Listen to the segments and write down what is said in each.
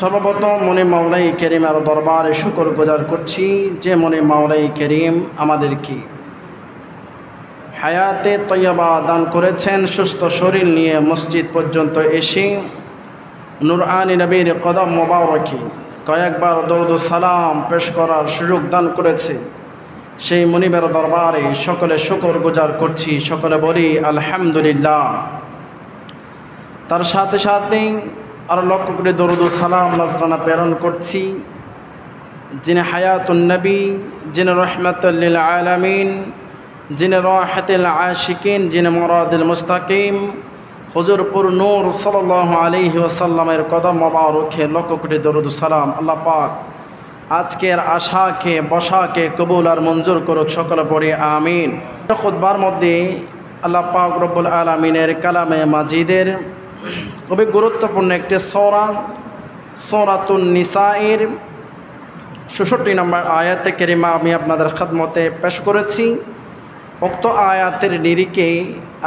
সর্বপ্রথম মনে মাওলাই কেরিমের দরবারে শুকর গুজার করছি যে মনে মাওলাই কেরিম আমাদেরকে হায়াতে তৈয়বা দান করেছেন, সুস্থ শরীর নিয়ে মসজিদ পর্যন্ত এসে নুরআনি নবীর কদম মোবারকে কয়েকবার দরুদ সালাম পেশ করার সুযোগ দান করেছে। সেই মনিবের দরবারে সকলে শুকর গুজার করছি, সকলে বলি আলহামদুলিল্লাহ। তার সাথে সাথেই আর লক্ষ করে দরুদ সালাম নজরানা প্রেরণ করছি যিনি হায়াতুন নবী, যিনি রহমাতুল লিল আলামিন, যিনি রাহাতুল আশিকিন, যিনি মুরাদুল মুস্তাকিম হুজুরপুর নূর সাল্লাল্লাহু আলাইহি ওয়াসাল্লামের কদম মোবারকে লক্ষ কোটি দরুদ সালাম। আল্লাহ পাক আজকের আশাকে বসাকে কবুল আর মঞ্জুর করুক, সকলে পড়ে আমিন। খুতবার মধ্যে আল্লাহ পাক রব্বুল আলামিনের কালামে মাজিদের খুবই গুরুত্বপূর্ণ একটি সূরা সূরাতুন নিসায়ের ৬৬ নম্বর আয়াতে কারিমা আমি আপনাদের খিদমতে পেশ করেছি। উক্ত আয়াতের নিরিখে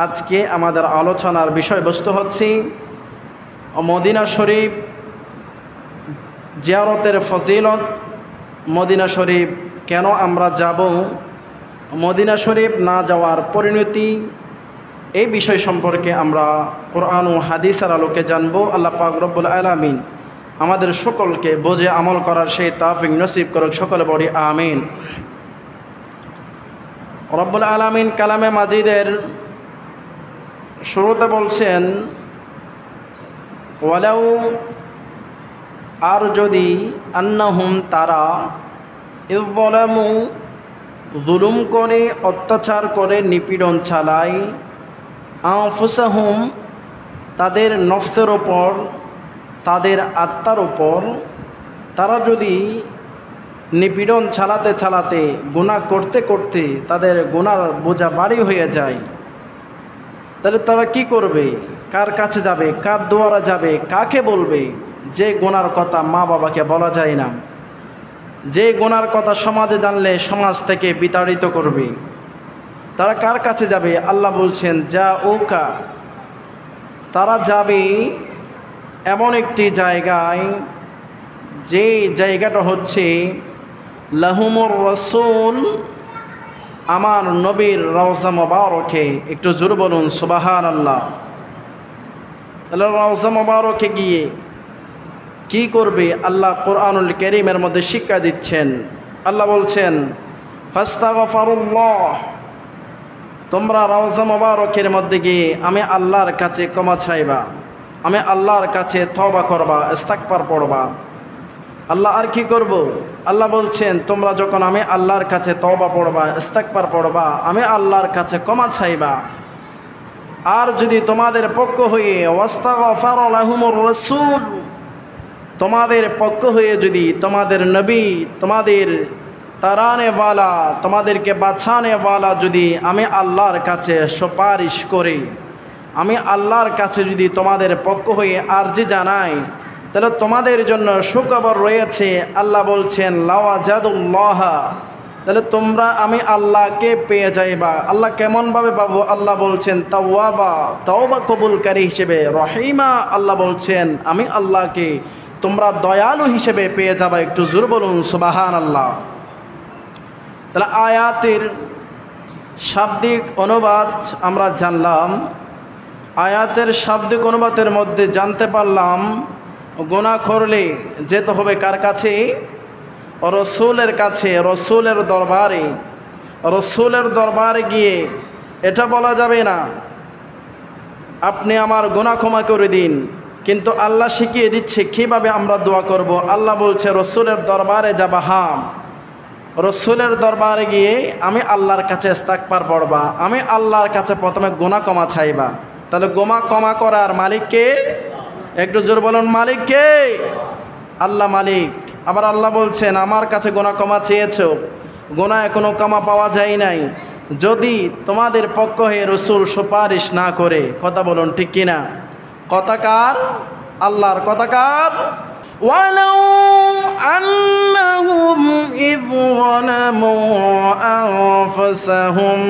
আজকে আমাদের আলোচনার বিষয়বস্তু হচ্ছে মদিনা শরীফ জিয়ারতের ফজিলত, মদিনা শরীফ কেন আমরা যাব, মদিনা শরীফ না যাওয়ার পরিণতি, এই বিষয় সম্পর্কে আমরা কোরআন ও হাদিসের আলোকে জানব। আল্লাহ পাক রব্বুল আলামিন আমাদের সকলকে বুঝে আমল করার সেই তৌফিক নসিব করুক, সকলে বলি আমিন। রব্বুল আলামিন কালামে মাজিদের শুরুতে বলছেন ওয়ালাউ, আর যদি আন্নাহুম তারা ইযলামু জুলুম করে, অত্যাচার করে, নিপীড়ন চালায়, আনফুসাহুম তাদের নফসের ওপর, তাদের আত্মার ওপর, তারা যদি নিপীড়ন চালাতে চালাতে গুনাহ করতে করতে তাদের গুনার বোঝা বাড়ি হয়ে যায়, তাহলে তারা কি করবে? কার কাছে যাবে? কার দুয়ারে যাবে? কাকে বলবে? যে গুনার কথা মা বাবাকে বলা যায় না, যে গুনার কথা সমাজে জানলে সমাজ থেকে বিতাড়িত করবে, তারা কার কাছে যাবে? আল্লাহ বলছেন যা ওকা, তারা যাবে এমন একটি জায়গায়, যে জায়গাটা হচ্ছে লাহুমুর রাসূল, আমার নবীর রওজা মুবারকে। একটু জোরে বলুন সুবহানাল্লাহ। তাহলে রওজা মুবারকে গিয়ে কি করবে? আল্লাহ কোরআনুল কারীমের মধ্যে শিক্ষা দিচ্ছেন। আল্লাহ বলছেন ফাস্তাগফিরুল্লাহ, তোমরা রওজা মুবারকের মধ্যে গিয়ে আমি আল্লাহর কাছে ক্ষমা চাইবা, আমি আল্লাহর কাছে তওবা করবা, ইস্তিগফার পড়বা। আল্লাহ আর কি করব? আল্লাহ বলছেন তোমরা যখন আমি আল্লাহর কাছে তওবা পড়বা, ইস্তিগফার পড়বা, আমি আল্লাহর কাছে ক্ষমা চাইবা, আর যদি তোমাদের পক্ষ হয়ে ওয়াস্তাগফার লাহুমুর রাসূল, তোমাদের পক্ষ হয়ে যদি তোমাদের নবী, তোমাদের তারানেওয়ালা, তোমাদেরকে বাঁচানেওয়ালা যদি আমি আল্লাহর কাছে সুপারিশ করি, আমি আল্লাহর কাছে যদি তোমাদের পক্ষ হয়ে আরজি জানাই, তাহলে তোমাদের জন্য সুখবর রয়েছে। আল্লাহ বলছেন লাওয়াজাদুল্লাহ, তাহলে তোমরা আমি আল্লাহকে পেয়ে যাইবা। আল্লাহ কেমনভাবে পাবো? আল্লাহ বলছেন তাওয়াবা, তওবা কবুলকারী হিসেবে, রহিমা, আল্লাহ বলছেন আমি আল্লাহকে তোমরা দয়ালু হিসেবে পেয়ে যাবা। একটু জোরে বলুন সুবহানাল্লাহ। তাহলে আয়াতের শাব্দিক অনুবাদ আমরা জানলাম। আয়াতের শাব্দিক অনুবাদের মধ্যে জানতে পারলাম গুনাহ করলে যেতে হবে কার কাছে? রসুলের কাছে, রসুলের দরবারে। রসুলের দরবারে গিয়ে এটা বলা যাবে না আপনি আমার গুনাহ ক্ষমা করে দিন, কিন্তু আল্লাহ শিখিয়ে দিচ্ছে কীভাবে আমরা দোয়া করব। আল্লাহ বলছে রসুলের দরবারে যাবা, হ্যাঁ রসুলের দরবারে গিয়ে আমি আল্লাহর কাছে ইস্তিগফার পড়বা, আমি আল্লাহর কাছে প্রথমে গুনাহ ক্ষমা চাইবা। তাহলে গুনাহ ক্ষমা করার মালিককে? একটু জোর বলুন, মালিককে? আল্লাহ মালিক। আবার আল্লাহ বলছেন আমার কাছে গুনাহ ক্ষমা চেয়েছো, গুনাহ এখনো ক্ষমা পাওয়া যায় নাই, যদি তোমাদের পক্ষ হয়ে রসুল সুপারিশ না করে। কথা বলুন ঠিক কিনা? কথা কার? আল্লাহর। কথা কার? ওয়ালাউ আন্নাহুম ইয যালামু আনফুসাহুম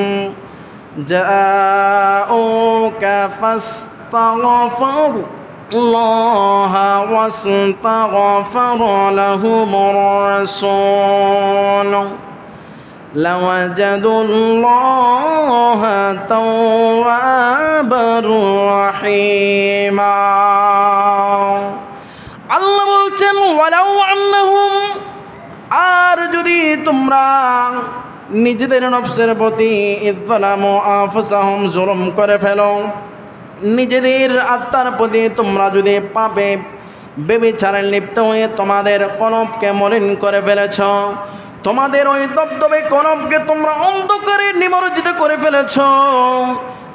জাআউকা ফাস্তাগফারু الله واستغفر لهم الرسول لوجدوا الله توابا رحيما আল্লাহ বলছেন ওয়ালাউ আন্নাহুম, আর যদি তোমরা নিজেদের নফসের প্রতি ইযলামু আনফুসাহুম জুলুম করে ফেলো, নিজেদের আত্মার প্রতি তোমরা যদি পাপে ব্যভিচারে লিপ্ত হয়ে তোমাদের কলবকে মলিন করে ফেলেছ, তোমাদের ওই দবদবে কলবকে তোমরা অন্ধকারে নিমজ্জিত করে ফেলেছ,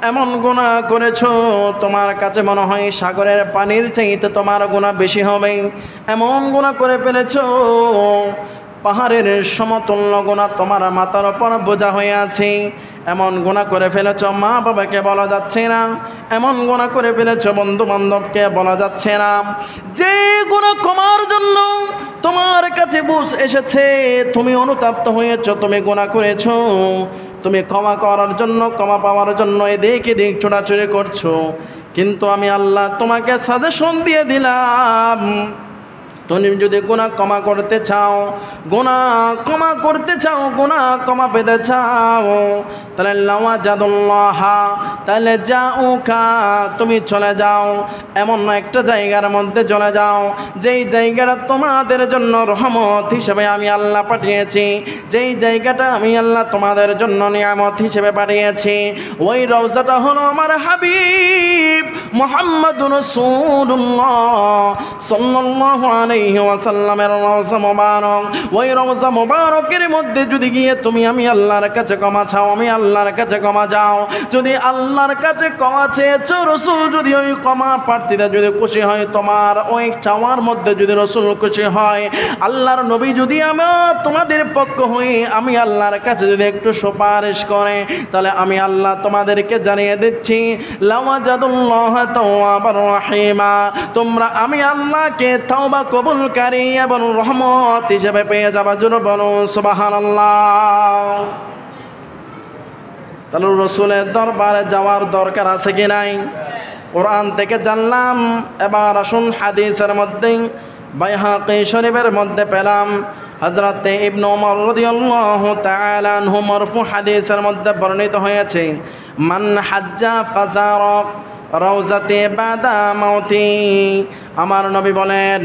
এমন গুনাহ করেছ তোমার কাছে মনে হয় সাগরের পানির চাইতে তোমার গুনাহ বেশি হবে, এমন গুনাহ করে ফেলেছ পাহাড়ের সমতুল্য গুনাহ তোমার মাথার উপর বোঝা হয়ে আছে, এমন গুনাহ করে ফেলেছ মা বাবাকে বলা যাচ্ছে না, এমন গুনাহ করে ফেলেছ বন্ধু বান্ধবকে বলা যাচ্ছে না, যে গুনাহ ক্ষমার জন্য তোমার কাছে বুঝ এসেছে, তুমি অনুতপ্ত হয়েছ, তুমি গুনাহ করেছ, তুমি ক্ষমা করার জন্য ক্ষমা পাওয়ার জন্য এদিক এদিক ছোটাছুটি করছো, কিন্তু আমি আল্লাহ তোমাকে সাজেশন দিয়ে দিলাম, তুমি যদি গুনাহ ক্ষমা করতে চাও, গুনাহ ক্ষমা করতে চাও, গুনাহ ক্ষমা পেতে চাও, তাহলে লাওয়াজাদুল্লাহ, তাহলে যাউকা, তুমি চলে যাও এমন একটা জায়গার মধ্যে চলে যাও, যেই জায়গাটা তোমাদের জন্য রহমত হিসেবে আমি আল্লাহ পাঠিয়েছি, যেই জায়গাটা আমি আল্লাহ তোমাদের জন্য নিয়ামত হিসেবে পাঠিয়েছি, ওই রওজাটা হলো আমার হাবিব মুহাম্মদুর রাসূলুল্লাহ সাল্লাল্লাহু আলাইহি ওয়াসাল্লামের রওজা মুবারক। ওই রওজা মুবারকের মধ্যে যদি গিয়ে তুমি আমি আল্লাহর কাছে ক্ষমা চাও, আমি আল্লাহর কাছে ক্ষমা চাও, যদি আল্লাহর কাছে ক্ষমা চেয়েছো, রসুল যদি ওই ক্ষমা প্রার্থীতে যদি খুশি হয়, তোমার ওই চাওয়ার মধ্যে যদি রসুল খুশি হয়, আল্লাহর নবী যদি আমার তোমাদের পক্ষ হয়ে আমি আল্লাহর কাছে যদি একটু সুপারিশ করে, তাহলে আমি আল্লাহ তোমাদেরকে জানিয়ে দিচ্ছি লাওয়াজাদুল্লাহ তাওয়াবার রহিমা, তোমরা আমি আল্লাহকে তাওবা কবুলকারী এবং রহমত হিসেবে পেয়ে যাবার জন্য বলো সুবহানাল্লাহ। তাহলে রসুলের দরবারে যাওয়ার দরকার আছে কি নাই? কোরআন থেকে জানলাম। এবার আসুন হাদিসের মধ্যে, বাইহাকি শরীফের মধ্যে পেলাম হযরত ইবনে ওমর রাদিয়াল্লাহু তাআলা আনহু মারফু হাদিসের মধ্যে বর্ণিত হয়েছে, মান হাজ্জা ফাজারা রওজাতে বাদা মাউতি, আমার নবী বলেন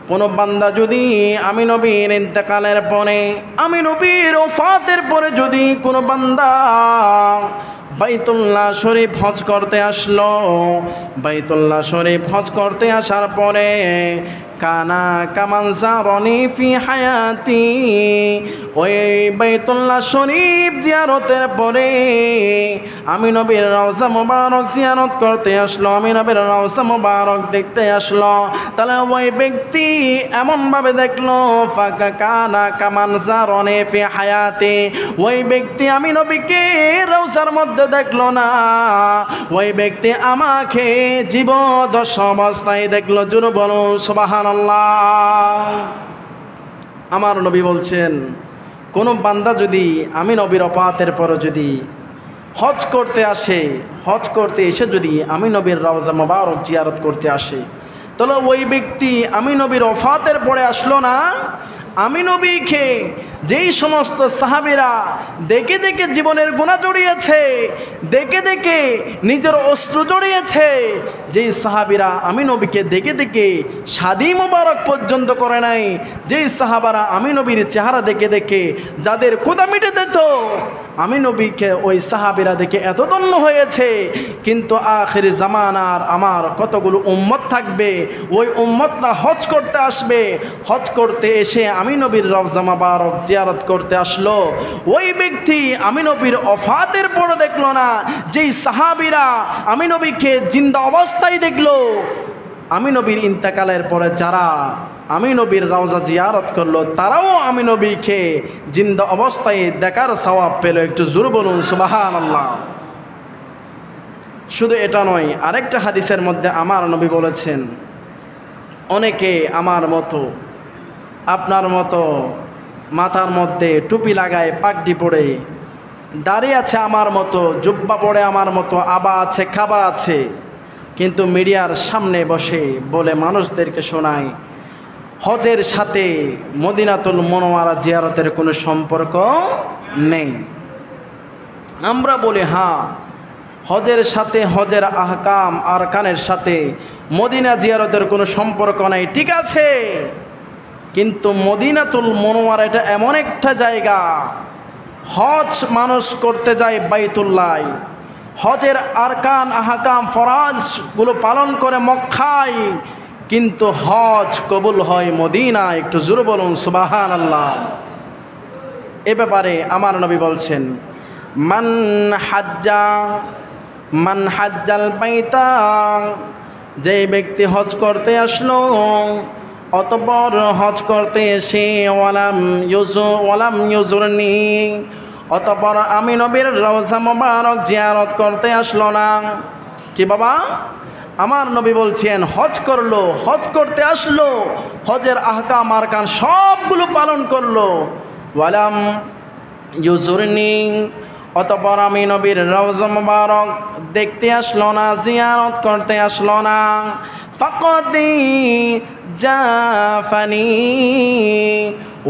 কোন বান্দা যদি আমি নবীর ইন্তেকালের পরে, আমি নবীর ওফাতের পরে যদি কোনো বান্দা বাইতুল্লাহ শরীফ হজ করতে আসলো, বাইতুল্লাহ শরীফ হজ করতে আসার পরে কানা কামান জারনি ফি হায়াতি, ওই বাইতুল্লাহ শরীফ জিয়ারতের পরে আমি নবীর রওজা মুবারক জিয়ারত করতে আসলো, আমি নবীর রওজা মুবারক দেখতে আসলো, তাহলে ওই ব্যক্তি এমনভাবে দেখলো ফাকা কানা কামান জারনি ফি হায়াতি, ওই ব্যক্তি আমি নবীকে রওজার মধ্যে দেখলো না, ওই ব্যক্তি আমাকে জীবদ্দশা অবস্থায় দেখলো। জোরে বলুন সুবহানাল্লাহ। আমার নবী বলছেন কোন বান্দা যদি আমি নবীর ওফাতের পর যদি হজ করতে আসে, হজ করতে এসে যদি আমি নবীর রওজা মুবারক জিয়ারত করতে আসে, তাহলে ওই ব্যক্তি আমি নবীর ওফাতের পরে আসলো না, আমি নবীকে যেই সমস্ত সাহাবীরা দেখে দেখে জীবনের গুনাহ জড়িয়েছে, দেখে দেখে নিজের অশ্রু জড়িয়েছে, যেই সাহাবীরা আমি নবীকে দেখে দেখে শাদী মুবারক পর্যন্ত করে নাই, যেই সাহাবারা আমি নবীর চেহারা দেখে দেখে যাদের ক্ষুধা মিটে দিত, আমি নবীকে ওই সাহাবীরা দেখে এত ধন্য হয়েছে, কিন্তু আখির জামানার আমার কতগুলো উম্মত থাকবে, ওই উম্মতরা হজ করতে আসবে, হজ করতে এসে আমি নবীর রওজা মুবারক জিয়ারত করতে আসলো, ওই ব্যক্তি আমি নবীর ওফাতের পরে দেখলো না, যেই সাহাবীরা আমি নবীকে জিন্দা অবস্থায় দেখলো, আমি নবীর ইন্তেকালের পরে যারা আমি নবীর রওজা জিয়ারত করলো, তারাও আমি নবীকে জিন্দা অবস্থায় দেখার সওয়াব পেল। একটু জোরে বলুন সুবহানাল্লাহ। শুধু এটা নয়, আরেকটা হাদিসের মধ্যে আমার নবী বলেছেন, অনেকে আমার মতো আপনার মতো মাথার মধ্যে টুপি লাগায়, পাগড়ি পরে দাঁড়িয়ে আছে আমার মতো, জুব্বা পরে আমার মতো, আবা আছে, খাবা আছে, কিন্তু মিডিয়ার সামনে বসে বলে মানুষদেরকে শোনায় হজের সাথে মদিনাতুল মুনাওয়ারা জিয়ারতের কোনো সম্পর্ক নেই। আমরা বলি হ্যাঁ, হজের সাথে, হজের আহকাম আরকানের সাথে মদিনা জিয়ারতের কোনো সম্পর্ক নেই, ঠিক আছে। কিন্তু মদিনাতুল মুনাওয়ারা এটা এমন একটা জায়গা, হজ মানুষ করতে যায় বাইতুল্লাহ, হজের আরকান আহকাম ফরজগুলো পালন করে মক্কায়, কিন্তু হজ কবুল হয় মদিনা। একটু জোরে বলুন সুবহানাল্লাহ। এ ব্যাপারে আমার নবী বলছেন, মান হাজ্জাল বাইতা, যে ব্যক্তি হজ করতে আসলো অতঃপর হজ করতে এসে ওয়ালাম ইউজুরনি, অতঃপর আমি নবীর রওজা মোবারক জিয়ারত করতে আসলো না। কি বাবা, আমার নবী বলছেন হজ করলো, হজ করতে আসলো, হজের আহকাম আরকান সবগুলো পালন করলো, ওয়ালাম ইউজুরনি, অতঃপর আমি নবীর রওজা মোবারক দেখতে আসলো না, জিয়ারত করতে আসলো না, ফাকাদি জাফানি,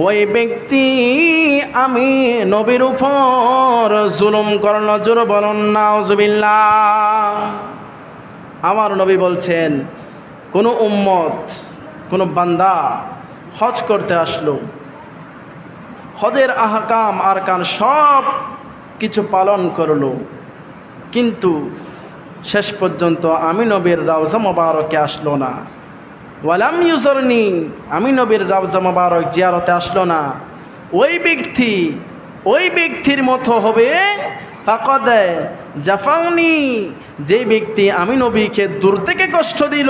ওই ব্যক্তি আমি নবীর উপর জুলুম করল। জোরে বলুন নাউজুবিল্লাহ। আমার নবী বলছেন, কোনো উম্মত, কোনো বান্দা হজ করতে আসলো, হজের আহকাম আরকান সব কিছু পালন করলো, কিন্তু শেষ পর্যন্ত আমি নবীর রওজা মোবারকে আসলো না, ওয়ালাম ইউজুরনি, আমি নবীর রওজা মোবারক জিয়ারতে আসলো না, ওই ব্যক্তির মতো হবে ফাকাদ জাফাউনি, যে ব্যক্তি আমি নবীকে দূর থেকে কষ্ট দিল,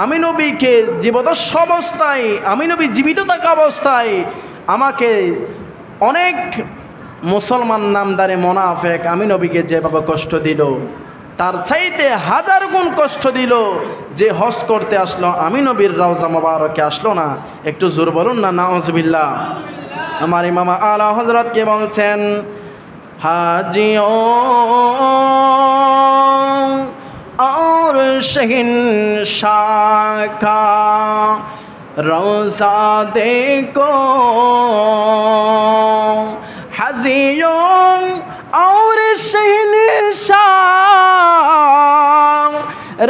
আমি নবীকে জীবদস্য অবস্থায়, আমি নবী জীবিত থাকা অবস্থায় আমাকে অনেক মুসলমান নামদারে মোনাফেক আমি নবীকে যেভাবে কষ্ট দিল, তার চাইতে হাজার গুণ কষ্ট দিল যে হজ করতে আসলো, আমি নবীর রওজা মোবারকে আসলো না। একটু জোর বলুন না নাউজুবিল্লাহ। আমার ইমাম আলা হযরত কে বলছেন, হাজিও और शहंशाह का रोज़ा देखो, हाजियों और शहंशाह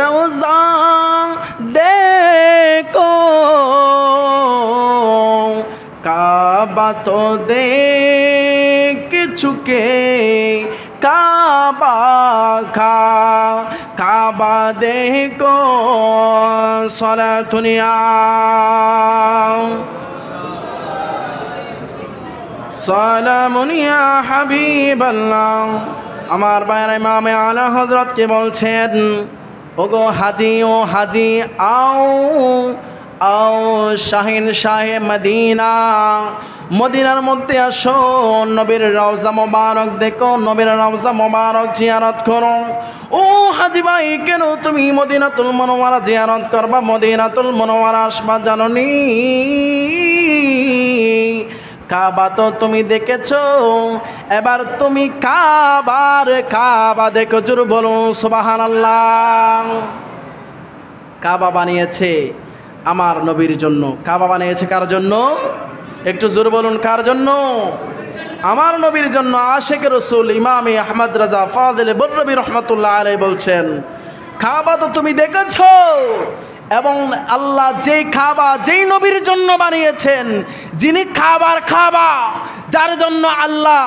रोज़ा देखो, काबा तो देख चुके, काबा देखो, सलातुनिया সালামুনিয়া হাবিবাল্লাহ। আমার ভাইয়ের ইমামে আলা হযরত কে বলছেন, ওগো হাজি, ও হাজি, আও শাহিন শাহে মদিনা, মদিনার মধ্যে আসো, নবীর রওজা মোবারক দেখো, নবীর রওজা মোবারক জিয়ারত করো। ও হাজি ভাই, কেন তুমি মদিনাতুল মুনাওয়ারা জিয়ারত করবা, মদিনাতুল মুনাওয়ারা আসবা জানোনি? কাবা তো তুমি দেখেছো, এবার তুমি কাবা দেখো। জোরে বলুন সুবহানাল্লাহ। কাবা বানিয়েছে আমার নবীর জন্য। কাবা বানিয়েছে কার জন্য? একটু জোরে বলুন, কার জন্য? আমার নবীর জন্য। আশিকে রাসূল ইমাম আহমদ রাজা ফাদিল বররবি রহমাতুল্লাহ আলাইহি বলছেন, কাবা তো তুমি দেখেছো, এবং আল্লাহ যেই কাবা যেই নবীর জন্য বানিয়েছেন, যিনি কাবা, যার জন্য আল্লাহ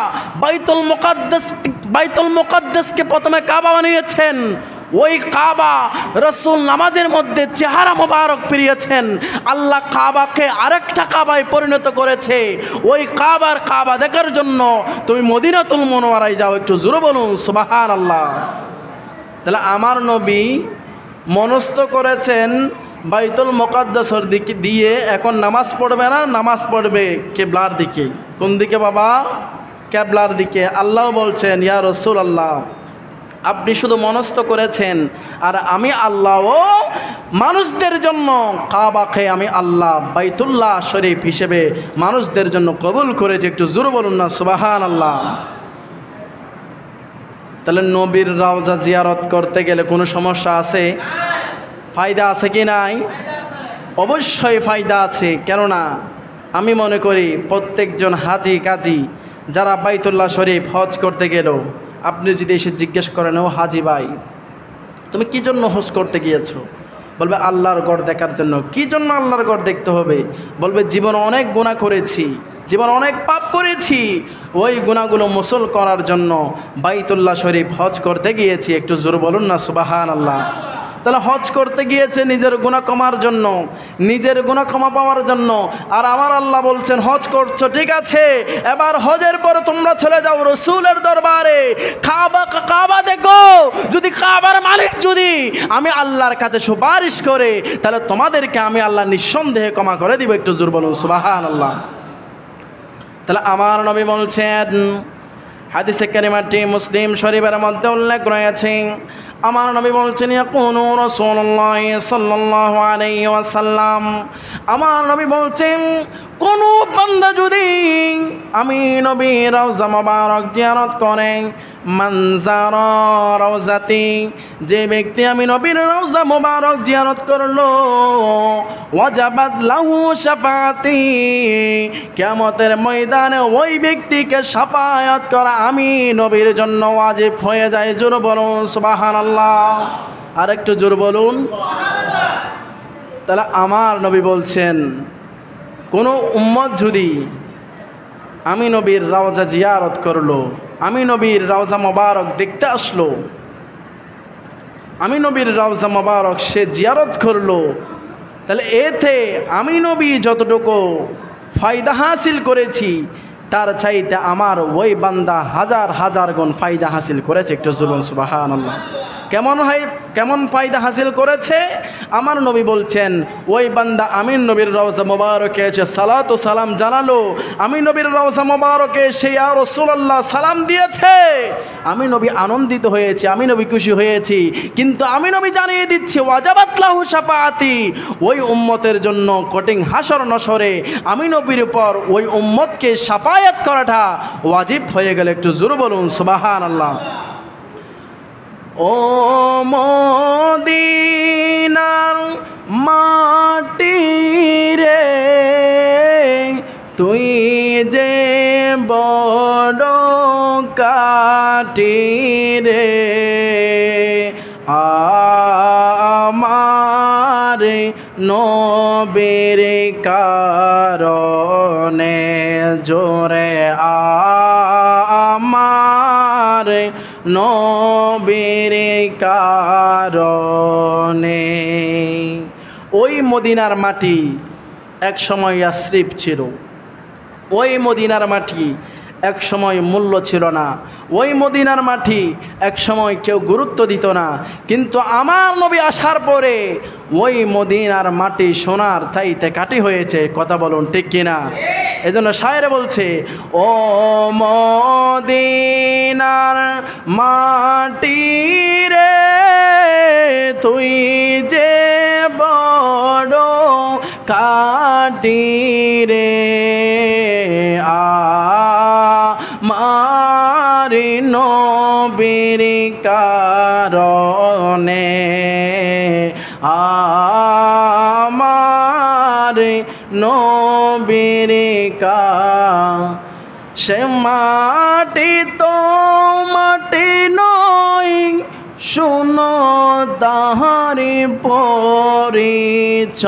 বাইতুল মুকাদ্দাসকে প্রথমে কাবা বানিয়েছেন, ওই কাবা রাসূল নামাজের মধ্যে চেহারা মোবারক ফিরিয়েছেন, আল্লাহ কাবাকে আরেকটা কাবায় পরিণত করেছে। ওই কাবা দেখার জন্য তুমি মদিনাতুল মুনাওয়ারায় যাও। একটু জোরে বলুন সুবহানাল্লাহ। তাহলে আমার নবী মনস্থ করেছেন বাইতুল মুকাদ্দাসের দিকে দিয়ে এখন নামাজ পড়বে না, নামাজ পড়বে কিবলার দিকে। কোন দিকে বাবা? কিবলার দিকে। আল্লাহ বলছেন, ইয়া রাসূলুল্লাহ, আপনি শুধু মনস্থ করেছেন, আর আমি আল্লাহও মানুষদের জন্য কাবাকে আমি আল্লাহ বাইতুল্লাহ শরীফ হিসেবে মানুষদের জন্য কবুল করেছি। একটু জোরে বলুন না সুবহানাল্লাহ। তাহলে নবীর রওজা জিয়ারত করতে গেলে কোনো সমস্যা আছে? ফায়দা আছে কি নাই? অবশ্যই ফায়দা আছে। কেননা আমি মনে করি প্রত্যেকজন হাজি কাজী যারা বাইতুল্লাহ শরীফ হজ করতে গেল, আপনি যদি এসে জিজ্ঞেস করেন, ও হাজি ভাই তুমি কী জন্য হজ করতে গিয়েছো? বলবে আল্লাহর গড় দেখার জন্য। কী জন্য আল্লাহর গড় দেখতে হবে? বলবে জীবনে অনেক গুনাহ করেছি, জীবনে অনেক পাপ করেছি, ওই গুনাহগুলো মোচন করার জন্য বাইতুল্লাহ শরীফ হজ করতে গিয়েছি। একটু জোর বলুন না সুবহানাল্লাহ। তাহলে হজ করতে গিয়েছে নিজের গুনাহ ক্ষমার জন্য, নিজের গুনাহ ক্ষমা পাওয়ার জন্য। আর আমার আল্লাহ বলছেন হজ করছো ঠিক আছে, এবার হজের পরে তোমরা চলে যাও রসুলের দরবারে, কাবা দেখো, যদি কাবার মালিক যদি আমি আল্লাহর কাছে সুপারিশ করে, তাহলে তোমাদেরকে আমি আল্লাহ নিঃসন্দেহে ক্ষমা করে দিব। একটু জোর বলুন সুবহানাল্লাহ। তাহলে আমার নবী বলছেন, হাদিসে কারিমাটি মুসলিম শরীফের মধ্যে উল্লেখ রয়েছে, আমার নবী বলছেন ইয়াকুনু রাসূলুল্লাহ সাল্লাল্লাহু আলাইহি ওয়াসাল্লাম, আমার নবী বলছেন কোন বান্দা যদি আমি নবীর রওজা মোবারক জিয়ারত করে, মান যারা রওজাতি, যে ব্যক্তি আমি নবীর রওজা মোবারক জিয়ারত করলো, ওয়াজাবাত লাহু শাফাআতি, কিয়ামতের ময়দানে ওই ব্যক্তিকে শাফায়াত করা আমি নবীর জন্য ওয়াজিব হয়ে যায়। জোর বলুন সুবহানাল্লাহ। আর একটু জোর বলুন। তাহলে আমার নবী বলছেন কোনো উম্মত যদি আমি নবীর রওজা জিয়ারত করলো, আমি নবীর রওজা মোবারক দেখতে আসলো, আমি নবীর রওজা মোবারক সে জিয়ারত করলো, তাহলে এতে আমি নবী যতটুকু ফায়দা হাসিল করেছি তার চাইতে আমার ওই বান্দা হাজার হাজার গুণ ফায়দা হাসিল করেছে। একটু বলুন সুবহানাল্লাহ। কেমন ফায়দা হাসিল করেছে? আমার নবী বলছেন ওই বান্দা আমি নবীর রওজা মোবারকে এসে সালাত ও সালাম জানালো, আমি নবীর রওজা মোবারকে সে ইয়া রাসূলুল্লাহ সালাম দিয়েছে, আমি নবী আনন্দিত হয়েছি, আমি নবী খুশি হয়েছি। কিন্তু আমি নবী জানিয়ে দিচ্ছি ওয়াজাবাত লাহু শাফাআতি, ওই উম্মতের জন্য কঠিন হাসর নসরে আমি নবীর উপর ওই উম্মতকে শাফায়াত করাটা ওয়াজিব হয়ে গেল। একটু জোরে বলুন সুবহানাল্লাহ। ও মদিনার মাটি রে, তুই যে বড় কাটি রে, আমার নবীর কারণে জোরে, আমার নবীর কারণে। ওই মদিনার মাটি এক সময় ইয়াসরিব ছিল, ওই মদিনার মাটি এক সময় মূল্য ছিল না, ওই মদিনার মাটি এক সময় কেউ গুরুত্ব দিত না। কিন্তু আমার নবী আসার পরে ওই মদিনার মাটি সোনার চাইতে কাটি হয়েছে। কথা বলুন ঠিক কিনা? এজন্য শায়েরে বলছে ও মদিনার মাটি রে, তুই যে বড় কাটি রে, আমার নবীর কারণে, আমার নবীর সে মাটি তো মাটি নয়, শুনো তাহারি পরিচয়।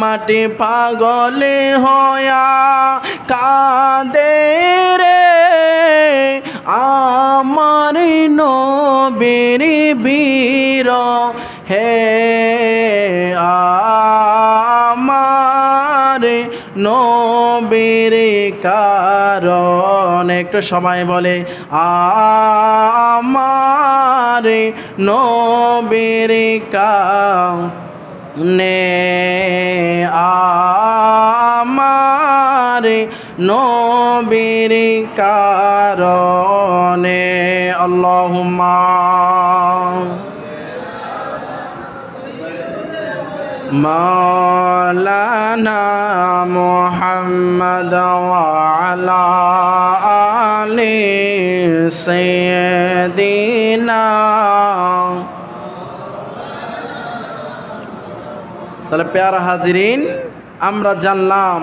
মাটি পাগলে হয়া কাঁদে রে, আমার নবীর বীর হে, আমার নবীর কারণে। একটু সবাই বলে আমার নবীর কারণে, আমার নবীর কারণে। আল্লাহুম্মা মাওলানা মুহাম্মদ ওয়া আলা আলি সাইয়্যিদিনা। তাহলে প্যারা হাজিরিন, আমরা জানলাম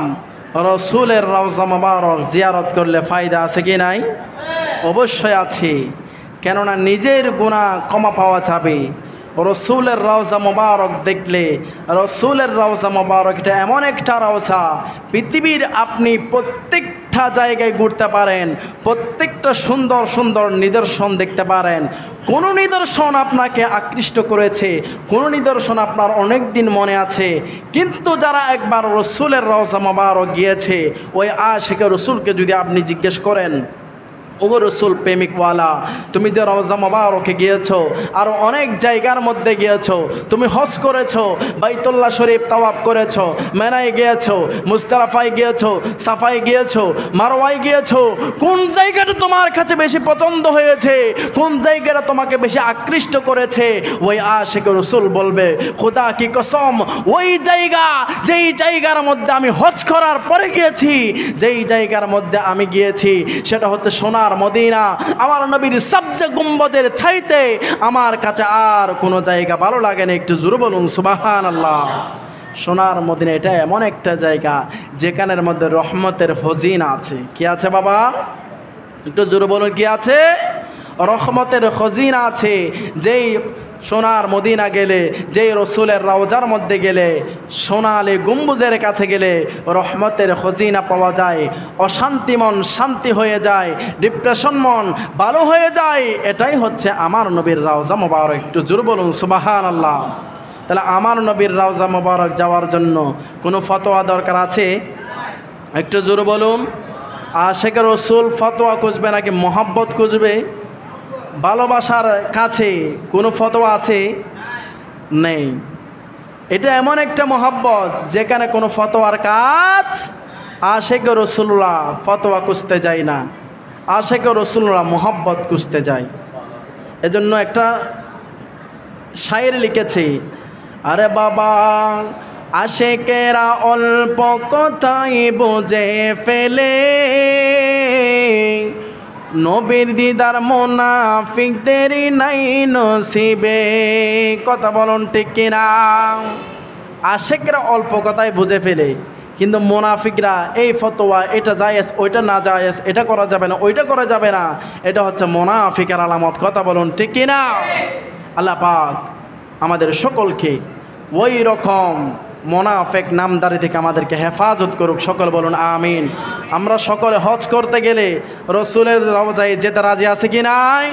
রসুলের রওজা মোবারক জিয়ারত করলে ফায়দা আছে কি নাই? অবশ্যই আছে, কেননা নিজের গুনাহ ক্ষমা পাওয়া যাবে। রসুলের রওজা মোবারক দেখলে, রসুলের রওজা মোবারক এটা এমন একটা রওজা, পৃথিবীর আপনি প্রত্যেকটা জায়গায় ঘুরতে পারেন, প্রত্যেকটা সুন্দর সুন্দর নিদর্শন দেখতে পারেন। কোন নিদর্শন আপনাকে আকৃষ্ট করেছে, কোন নিদর্শন আপনার অনেক দিন মনে আছে, কিন্তু যারা একবার রসুলের রওজা মোবারক গিয়েছে, ওই আশিকে রসুলকে যদি আপনি জিজ্ঞেস করেন, ও রসুল প্রেমিকওয়ালা, তুমি যে রওজা মোবারকে গিয়েছো, আরও অনেক জায়গার মধ্যে গিয়েছো, তুমি হজ করেছো, বাইতুল্লাহ শরীফ তাওয়াফ করেছো, মেনায় গিয়েছো, মুজদালিফায় গিয়েছো, সাফায় গিয়েছো, মারওয়ায় গিয়েছো, কোন জায়গাটা তোমার কাছে বেশি পছন্দ হয়েছে, কোন জায়গাটা তোমাকে বেশি আকৃষ্ট করেছে? ওই আশিকে রসুল বলবে, খোদা কি কসম, ওই জায়গা, যেই জায়গার মধ্যে আমি হজ করার পরে গিয়েছি, যেই জায়গার মধ্যে আমি গিয়েছি, সেটা হচ্ছে সোনার মদিনা। আমার নবীর সবচে গুম্বদের চাইতে আমার কাছে আর কোনো জায়গা ভালো লাগে না। একটু জোরে বলুন সুবহানাল্লাহ। সোনার মদিনা এটা এমন একটা জায়গা যেখানের মধ্যে রহমতের খজিনা আছে। কি আছে বাবা? একটু জোরে বলুন, কি আছে? রহমতের খজিনা আছে। যেই সোনার মদিনা গেলে, যেই রসুলের রওজার মধ্যে গেলে, সোনালি গম্বুজের কাছে গেলে রহমতের খজিনা পাওয়া যায়। অশান্তি মন শান্তি হয়ে যায়, ডিপ্রেশন মন ভালো হয়ে যায়। এটাই হচ্ছে আমার নবীর রওজা মোবারক। একটু জোরে বলুন সুবহানাল্লাহ। তাহলে আমার নবীর রওজা মোবারক যাওয়ার জন্য কোনো ফতোয়া দরকার আছে? একটু জোরে বলুন। আশিকে রসুল ফতোয়া খুঁজবে নাকি মহব্বত খুঁজবে? ভালোবাসার কাছে কোনো ফতোয়া আছে? নেই। এটা এমন একটা মহব্বত যেখানে কোনো ফতোয়ার কাজ। আশিকে রসুল্লাহ ফতোয়া খুঁজতে যায় না, আশিকে রসুল্লাহ মহব্বত খুঁজতে যায়। এজন্য একটা শায়ের লিখেছে, আরে বাবা আশিকেরা অল্প কথাই বুঝে ফেলে, নবীর দিদার মুনাফিকদেরই নাই নসিবে। কথা বলুন ঠিক কিনা? আশিকরা অল্প কথাই বুঝে ফেলে, কিন্তু মুনাফিকরা এই ফতোয়া, এটা জায়েজ, ওইটা না জায়েজ, এটা করা যাবে না, ওইটা করা যাবে না, এটা হচ্ছে মুনাফিকের আলামত। কথা বলুন ঠিক কিনা? আল্লাহ পাক আমাদের সকলকে ওই রকম মুনাফিক নামদারি থেকে আমাদেরকে হেফাজত করুক। সকল বলুন আমিন। আমরা সকলে হজ করতে গেলে রসুলের রওজায় যেতে রাজি আছে কি নাই?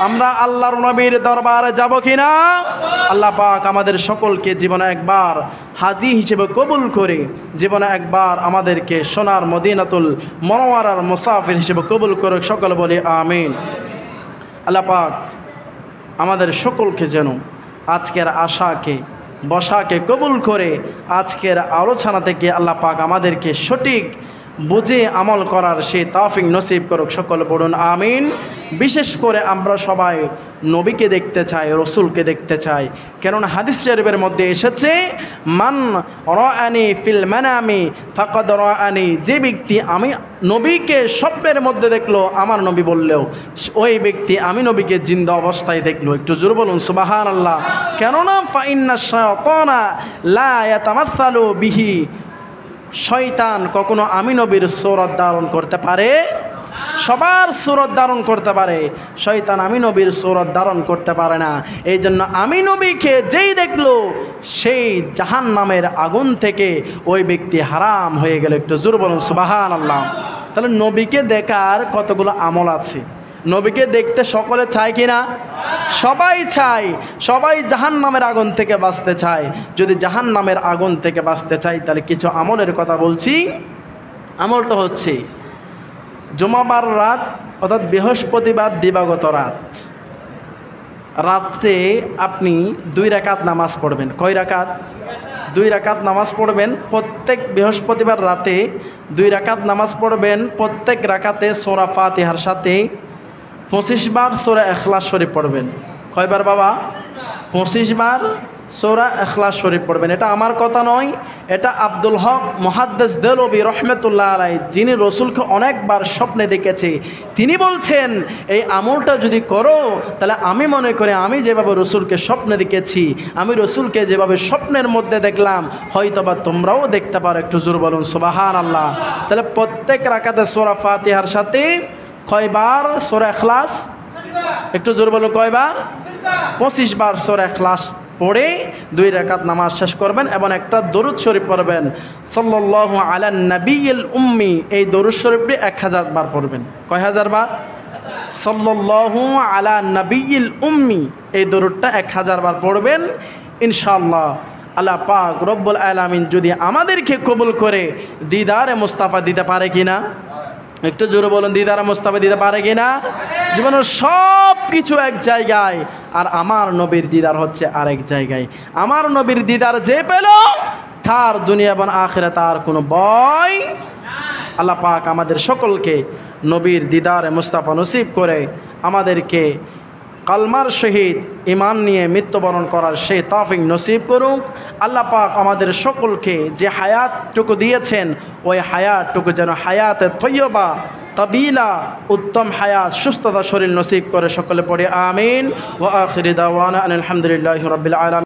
আমরা আল্লাহর নবীর দরবারে যাব কি না? আল্লাহ পাক আমাদের সকলকে জীবনে একবার হাজি হিসেবে কবুল করে, জীবনে একবার আমাদেরকে সোনার মদিনাতুল মুনাওয়ারার মুসাফির হিসেবে কবুল করুক। সকল বলি আমিন। আল্লাহ পাক আমাদের সকলকে যেন আজকের আশাকে বসাকে কবুল করে আজকের আলোচনা থেকে আল্লাহ পাক আমাদেরকে সঠিক বুঝে আমল করার সেই তৌফিক নসিব করুক। সকল বলুন আমিন। বিশেষ করে আমরা সবাই নবীকে দেখতে চাই, রসুলকে দেখতে চাই, কেননা হাদিস শরীফের মধ্যে এসেছে, মান রাআনি ফিল মানামি ফাকাদ রাআনি, যে ব্যক্তি আমি নবীকে স্বপ্নের মধ্যে দেখলো, আমার নবী বললেও ওই ব্যক্তি আমি নবীকে জিন্দা অবস্থায় দেখলো। একটু জোরে বলুন সুবহানাল্লাহ। কেননা ফাইন্না শায়তানা লা ইয়াতামাসসালু বিহি, শয়তান কখনো আমি নবীর সূরত ধারণ করতে পারে? সবার সূরত ধারণ করতে পারে, শয়তান আমি নবীর সূরত ধারণ করতে পারে না। এই জন্য আমি নবীকে যেই দেখলো সেই জাহান্নামের আগুন থেকে ওই ব্যক্তি হারাম হয়ে গেল। একটু জোরে বলুন সুবহানাল্লাহ। তাহলে নবীকে দেখার কতগুলো আমল আছে। নবীকে দেখতে সকলে চায় কি না? সবাই চায়। সবাই জাহান্নামের আগুন থেকে বাঁচতে চায়। যদি জাহান্নামের আগুন থেকে বাঁচতে চাই তাহলে কিছু আমলের কথা বলছি। আমলটা হচ্ছে জুমাবার রাত, অর্থাৎ বৃহস্পতিবার দিবাগত রাত, রাত্রে আপনি 2 রাকাত নামাজ পড়বেন। কয় রাকাত? 2 রাকাত নামাজ পড়বেন। প্রত্যেক বৃহস্পতিবার রাতে 2 রাকাত নামাজ পড়বেন। প্রত্যেক রাকাতে সূরা ফাতিহার সাথে 25 বার সূরা ইখলাস শরীফ পড়বেন। কয়বার বাবা? 25 বার সূরা ইখলাস শরীফ পড়বেন। এটা আমার কথা নয়, এটা আব্দুল হক মুহাদ্দিস দেলবি রহমতুল্লাহ আলাইহি, যিনি রসুলকে অনেকবার স্বপ্নে দেখেছে, তিনি বলছেন এই আমলটা যদি করো তাহলে আমি মনে করি আমি যেভাবে রসুলকে স্বপ্নে দেখেছি, আমি রসুলকে যেভাবে স্বপ্নের মধ্যে দেখলাম হয়তোবা তোমরাও দেখতে পারো। একটু জোর বলুন সুবহানাল্লাহ। তাহলে প্রত্যেক রাকাতে সূরা ফাতিহার সাথে কয়বার সূরা ইখলাস? একটু জোর বলুন কয়বার? 25 বার সূরা ইখলাস পড়ে 2 রাকাত নামাজ শেষ করবেন এবং একটা দরুদ শরীফ পড়বেন, সাল্লাল্লাহু আলান নবিয়্যিল উম্মি। এই দরুদ শরীফটি 1000 বার পড়বেন। কয় হাজার বার? সাল্লাল্লাহু আলা নবিয়্যিল উম্মি, এই দরুদটা 1000 বার পড়বেন। ইনশাআল্লাহ আল্লাহ পাক রব্বুল আলামিন যদি আমাদেরকে কবুল করে দিদারে মুস্তাফা দিতে পারে কিনা? একটু জোরে বলুন, দিদারে মুস্তাফা দিতে পারে কিনা? জীবনের সব কিছু এক জায়গায় আর আমার নবীর দিদার হচ্ছে আরেক জায়গায়। আমার নবীর দিদার যে পেল তার দুনিয়া এবং আখিরাতে আর কোনো ভয়। আল্লাহ পাক আমাদের সকলকে নবীর দিদারে মুস্তাফা নসিব করে আমাদেরকে কালমার শহীদ ঈমান নিয়ে মৃত্যুবরণ করার সেই তৌফিক নসিব করুক। আল্লাহ পাক আমাদের সকলকে যে হায়াতটুকু দিয়েছেন ওই হায়াতটুকু যেন হায়াতে তৈয়বা তাবিলা, উত্তম হায়াত, সুস্থতা শরীর নসিব করে। সকলে পড়ে আমিন। ওয়া আখিরি দাওয়ানা আলহামদুলিল্লাহি রাব্বিল আলামিন।